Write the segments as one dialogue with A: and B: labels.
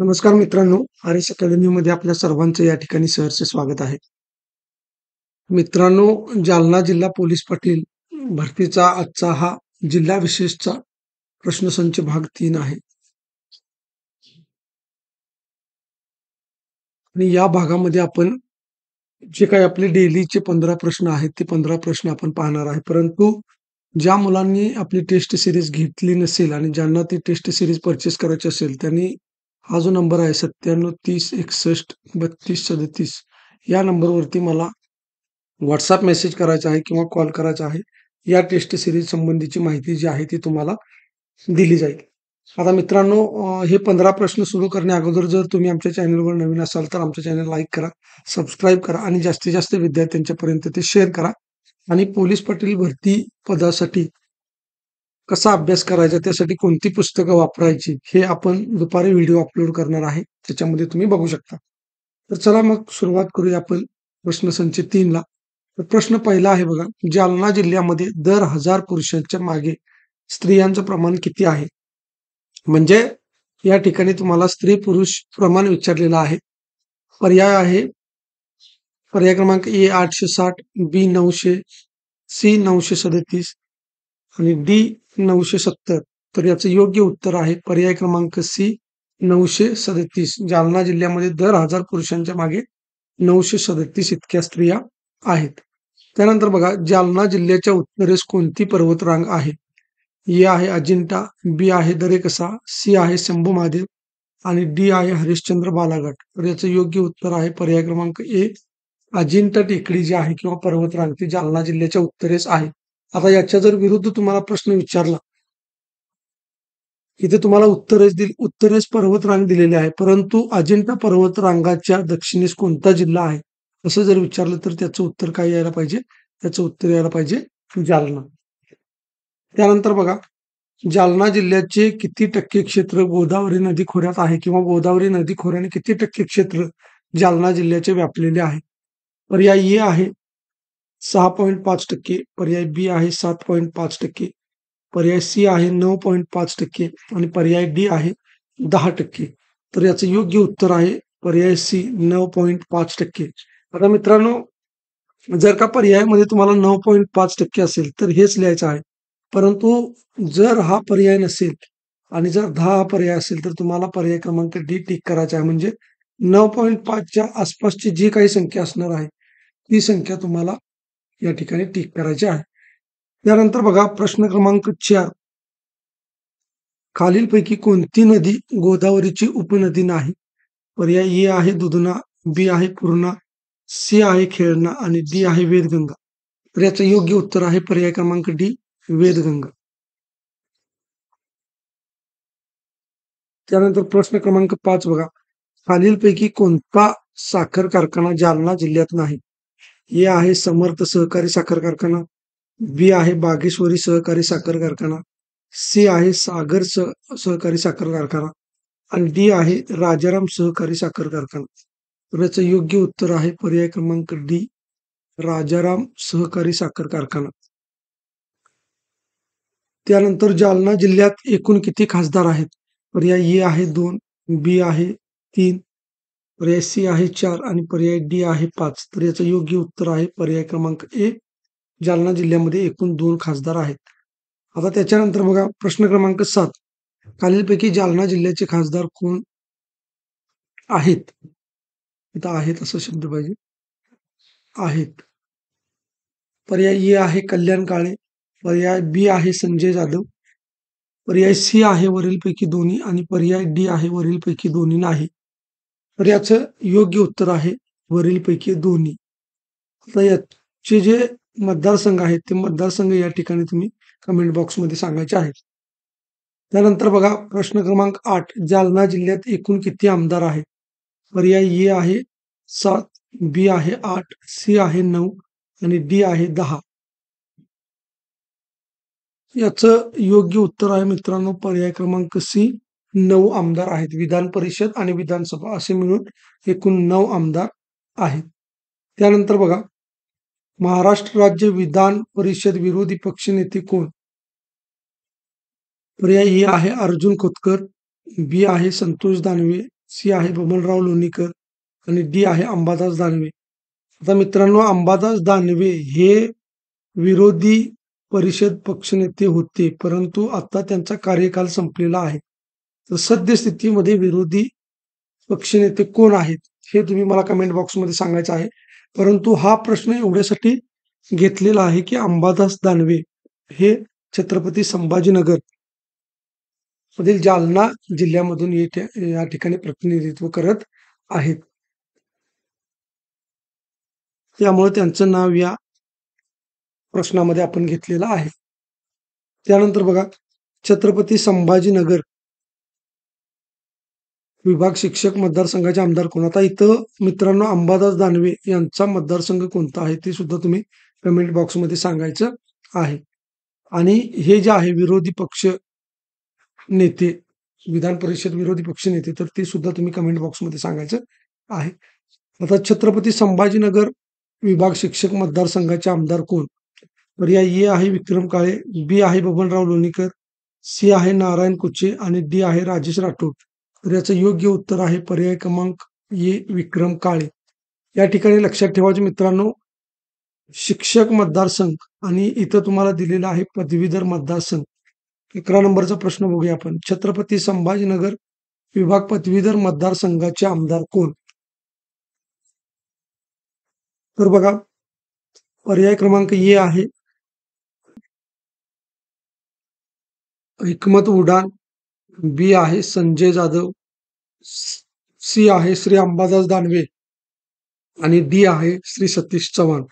A: नमस्कार मित्रांनो, आर.एस. अकॅडमीमध्ये आपल्या सर्वांचं या ठिकाणी सहर्ष स्वागत आहे. मित्रांनो, जालना जिल्हा पोलीस पाटील भरतीचा आजचा हा जिल्हा विशेषचा प्रश्नसंच भाग 3 आहे. आणि या भागामध्ये आपण जे काही आपले डेलीचे 15 प्रश्न आहेत, ते 15 प्रश्न आपण पाहणार आहे. परंतु ज्या मुलांनी आपली टेस्ट सीरीज घेतली नसेल आणि ज्यांना ती टेस्ट सीरीज परचेस करायची असेल, त्यांनी हा जो नंबर आहे 97 30 61 32 37 या नंबरवरती मला WhatsApp मेसेज करायचा आहे किंवा कॉल करायचा आहे. या टेस्ट सीरीज संबंधीची माहिती जी आहे ती तुम्हाला दिली जाईल. आता मित्रांनो, हे 15 प्रश्न सुरू करण्या अगोदर जर तुम्ही आमच्या चॅनलवर नवीन असाल तर आमच्या चॅनल लाईक करा, सबस्क्राईब करा आणि जास्तीत जास्त विद्यार्थ्यांच्यापर्यंत ते शेअर करा. आणि पोलीस पाटील भरती पदासाठी कसा अभ्यास करायचा, त्यासाठी कोणती पुस्तकं वापरायची, हे आपण दुपारी व्हिडिओ अपलोड करणार आहे. त्याच्यामध्ये तुम्ही बघू शकता. तर चला मग सुरुवात करूया आपण प्रश्नसंच 3 ला. तर प्रश्न पहिला आहे बघा, जालना जिल्ह्यामध्ये दर 1000 पुरुषांच्या मागे स्त्रियांचं प्रमाण किती आहे? म्हणजे या ठिकाणी तुम्हाला स्त्री पुरुष प्रमाण विचारलेलं आहे. पर्याय आहे, पर्याय क्रमांक ए 860, बी 900, सी 937 आणि डी 970. तर याचं योग्य उत्तर आहे पर्याय क्रमांक सी 937. जालना जिल्ह्यामध्ये दर 1000 पुरुषांच्या मागे 937 इतक्या स्त्रिया आहेत. त्यानंतर बघा, जालना जिल्ह्याच्या उत्तरेस कोणती पर्वतरांग आहे? ए आहे अजिंठा, बी आहे दरेकसा, सी आहे शंभू महादेव आणि डी आहे हरिश्चंद्र बालाघाट. तर याचं योग्य उत्तर आहे पर्याय क्रमांक ए, अजिंठा टेकडी जी आहे किंवा पर्वतरांग ती जालना जिल्ह्याच्या उत्तरेस आहे. आता याच्या जर विरुद्ध तुम्हाला प्रश्न विचारला, इथे तुम्हाला उत्तरेस पर्वतरांग दिलेले आहे, परंतु अजिंठा पर्वतरांगाच्या दक्षिणेस कोणता जिल्हा आहे असं जर विचारलं तर त्याचं उत्तर काय यायला पाहिजे? त्याचं उत्तर यायला पाहिजे जालना. त्यानंतर बघा, जालना जिल्ह्याचे किती टक्के क्षेत्र गोदावरी नदी खोऱ्यात आहे किंवा गोदावरी नदी खोऱ्याने किती टक्के क्षेत्र जालना जिल्ह्याचे व्यापलेले आहे? पर्याय ए आहे 6.5%, पर्याय बी आहे 7.5%, पर्याय सी आहे 9.5% आणि पर्याय डी आहे 10%. तर याचं योग्य उत्तर आहे पर्याय सी 9.5%. आता मित्रांनो, जर का पर्यायामध्ये तुम्हाला 9.5% असेल तर हेच लिहायचं आहे. परंतु जर हा पर्याय नसेल आणि जर 10 हा पर्याय असेल तर तुम्हाला पर्याय क्रमांक डी टिक करायचा आहे. म्हणजे 9.5च्या आसपासची जी काही संख्या असणार आहे ती संख्या तुम्हाला या ठिकाणी टिक करायची आहे. त्यानंतर बघा, प्रश्न क्रमांक 4, खालीलपैकी कोणती नदी गोदावरीची उपनदी नाही? पर्याय ए आहे दुधना, बी आहे पूर्णा, सी आहे खेळणा आणि डी आहे वेदगंगा. तर याचं योग्य उत्तर आहे पर्याय क्रमांक डी, वेदगंगा. त्यानंतर प्रश्न क्रमांक 5 बघा, खालीलपैकी कोणता साखर कारखाना जालना जिल्ह्यात नाही? ए आहे समर्थ सहकारी साखर कारखाना, बी आहे बागेश्वरी सहकारी साखर कारखाना, सी आहे सागर सहकारी साखर कारखाना आणि डी आहे राजाराम सहकारी साखर कारखाना. तर याचं योग्य उत्तर आहे पर्याय क्रमांक डी, राजाराम सहकारी साखर कारखाना. त्यानंतर जालना जिल्ह्यात एकूण किती खासदार आहेत? पर्याय ए आहे 2, बी आहे 3, पर्याय सी आहे 4 आणि पर्याय डी आहे 5. तर याचं योग्य उत्तर आहे पर्याय क्रमांक ए, जालना जिल्ह्यामध्ये एकूण 2 खासदार आहेत. आता त्याच्यानंतर बघा, प्रश्न क्रमांक 7, खालीलपैकी जालना जिल्ह्याचे खासदार कोण आहेत? इथं आहेत असा शब्द पाहिजे, आहेत. पर्याय ए आहे कल्याण काळे, पर्याय बी आहे संजय जाधव, पर्याय सी आहे वरीलपैकी दोन्ही आणि पर्याय डी आहे वरीलपैकी दोन्ही नाही. तर याचं योग्य उत्तर आहे वरीलपैकी दोन्ही. आता याचे जे मतदारसंघ आहेत ते मतदारसंघ या ठिकाणी तुम्ही कमेंट बॉक्समध्ये सांगायचे आहेत. त्यानंतर बघा, प्रश्न क्रमांक 8, जालना जिल्ह्यात एकूण किती आमदार आहेत? पर्याय ए आहे 7, बी आहे 8, सी आहे 9 आणि डी आहे 10. याचं योग्य उत्तर आहे मित्रांनो पर्याय क्रमांक सी, 9 आमदार आहेत. विधान परिषद आणि विधानसभा असे मिळून एकूण 9 आमदार आहेत. त्यानंतर बघा, महाराष्ट्र राज्य विधान परिषद विरोधी पक्षनेते कोण? पर्याय ए आहे अर्जुन खोतकर, बी आहे संतोष दानवे, सी आहे बबनराव लोणीकर आणि डी आहे अंबादास दानवे. आता मित्रांनो, अंबादास दानवे हे विरोधी परिषद पक्षनेते होते, परंतु आता त्यांचा कार्यकाल संपलेला आहे. तर सद्यस्थितीमध्ये विरोधी पक्षनेते कोण आहेत हे तुम्ही मला कमेंट बॉक्समध्ये सांगायचं आहे. परंतु हा प्रश्न एवढ्यासाठी घेतलेला आहे की अंबादास दानवे हे छत्रपती संभाजीनगर मधील जालना जिल्ह्यामधून या ठिकाणी प्रतिनिधित्व करत आहेत. त्यामुळे त्यांचं नाव या प्रश्नामध्ये आपण घेतलेलं आहे. त्यानंतर बघा, छत्रपती संभाजीनगर विभाग शिक्षक मतदारसंघाचे आमदार कोण? आता इथं मित्रांनो अंबादास दानवे यांचा मतदारसंघ कोणता आहे ते सुद्धा तुम्ही कमेंट बॉक्समध्ये सांगायचं आहे. आणि हे जे आहे विरोधी पक्ष नेते, विधान परिषद विरोधी पक्ष नेते, तर ते सुद्धा तुम्ही कमेंट बॉक्समध्ये सांगायचं आहे. आता छत्रपती संभाजीनगर विभाग शिक्षक मतदारसंघाचे आमदार कोण? पर्याय ए आहे विक्रम काळे, बी आहे बबनराव लोणीकर, सी आहे नारायण कुचे आणि डी आहे राजेश राठोड. तर याचं योग्य उत्तर आहे पर्याय क्रमांक ए विक्रम काळे. या ठिकाणी लक्षात ठेवायचे मित्रांनो, शिक्षक मतदारसंघ आणि इथं तुम्हाला दिलेला आहे पदवीधर मतदारसंघ. 11 नंबरचा प्रश्न बघूया आपण. छत्रपती संभाजीनगर विभाग पदवीधर मतदारसंघाचे आमदार कोण? तर बघा, पर्याय क्रमांक ए आहे हिकमत उडान, बी आहे संजय जाधव, सी आहे श्री अंबादास दानवे आणि डी आहे श्री सतीश चव्हाण.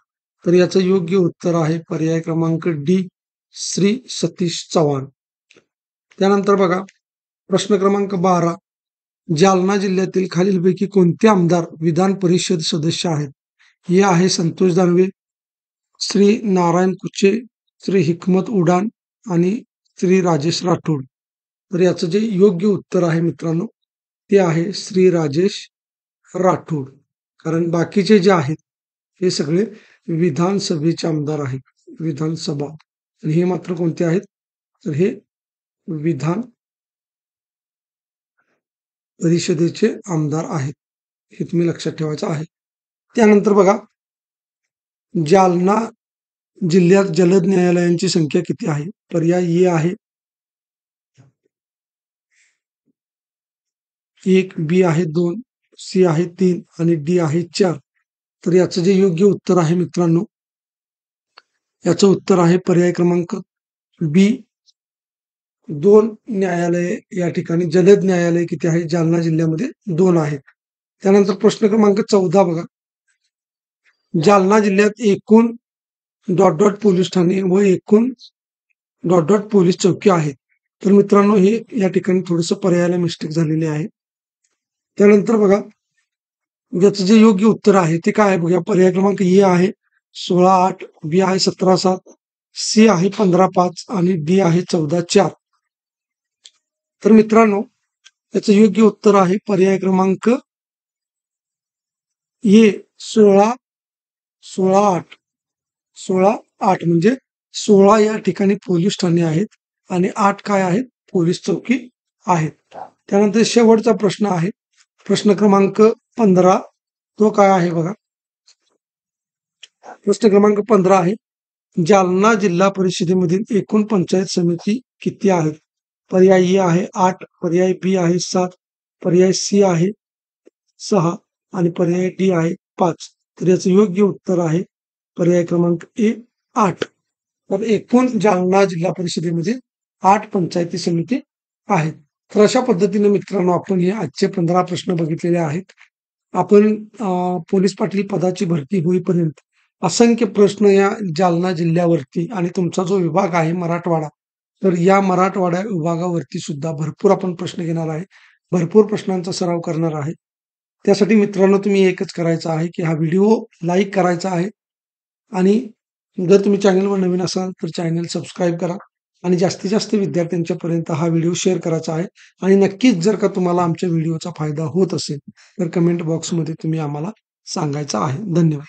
A: तर याचं योग्य उत्तर आहे पर्याय क्रमांक डी श्री सतीश चव्हाण. त्यानंतर बघा, प्रश्न क्रमांक 12. जालना जिल्ह्यातील खालीलपैकी कोणते आमदार विधान परिषद सदस्य आहेत? हे आहे संतोष दानवे, श्री नारायण कुचे, श्री हिकमत उडान आणि श्री राजेश राठोड. तर याचं जे योग्य उत्तर आहे मित्रांनो ते आहे श्री राजेश राठोड. कारण बाकीचे जे आहेत हे सगळे विधानसभेचे आमदार आहेत, विधानसभा. आणि हे मात्र कोणते आहेत? तर हे विधान परिषदेचे आमदार आहेत. हे तुम्ही लक्षात ठेवायचं आहे. त्यानंतर बघा, जालना जिल्ह्यात जलद न्यायालयांची संख्या किती आहे? पर्याय ए आहे 1, बी आहे 2, सी आहे 3 आणि डी आहे 4. तर याचं जे योग्य उत्तर आहे मित्रांनो, याचं उत्तर आहे पर्याय क्रमांक बी 2 न्यायालये. या ठिकाणी जलद न्यायालय किती आहे? जालना जिल्ह्यामध्ये 2 आहेत. त्यानंतर प्रश्न क्रमांक 14 बघा, जालना जिल्ह्यात एकूण ... पोलीस ठाणे व एकूण ... पोलीस चौकी आहेत. तर मित्रांनो, हे या ठिकाणी थोडंसं पर्यायाला मिस्टेक झालेली आहे. त्यानंतर बघा, याचं जे योग्य उत्तर आहे ते काय आहे बघा. पर्याय क्रमांक ए आहे 16-8, बी आहे 17-7, सी आहे 15-5 आणि डी आहे 14-4. तर मित्रांनो, याचं योग्य उत्तर आहे पर्याय क्रमांक ए 16-8. 16-8 म्हणजे 16 या ठिकाणी पोलीस ठाणे आहेत आणि 8 काय आहेत? पोलीस चौकी आहेत. त्यानंतर शेवटचा प्रश्न आहे प्रश्न क्रमांक 15. तो काय आहे बघा. प्रश्न क्रमांक 15 आहे, जालना जिल्हा परिषदेमधील एकूण पंचायत समिती किती आहेत? पर्याय ए आहे 8, पर्याय बी आहे 7, पर्याय सी आहे 6 आणि पर्याय डी आहे 5. तर याचं योग्य उत्तर आहे पर्याय क्रमांक ए 8. तर एकूण जालना जिल्हा परिषदेमध्ये 8 पंचायती समिती आहेत. तर अशा पद्धतीने मित्रांनो आपण हे आजचे 15 प्रश्न बघितलेले आहेत. आपण पोलीस पाटील पदाची भरती होईपर्यंत असंख्य प्रश्न या जालना जिल्ह्यावरती आणि तुमचा जो विभाग आहे मराठवाडा, तर या मराठवाडा विभागावरती सुद्धा भरपूर आपण प्रश्न घेणार आहे, भरपूर प्रश्नांचा सराव करणार आहे. त्यासाठी मित्रांनो तुम्ही एकच करायचं आहे की हा व्हिडिओ लाईक करायचा आहे आणि जर तुम्ही चॅनलवर नवीन असाल तर चॅनल सबस्क्राईब करा आणि जास्तीत जास्त विद्यार्थ्यांच्यापर्यंत हा व्हिडिओ शेअर करायचा आहे. आणि नक्कीच जर का तुम्हाला आमच्या व्हिडिओचा फायदा होत असेल तर कमेंट बॉक्समध्ये तुम्ही आम्हाला सांगायचं आहे. धन्यवाद.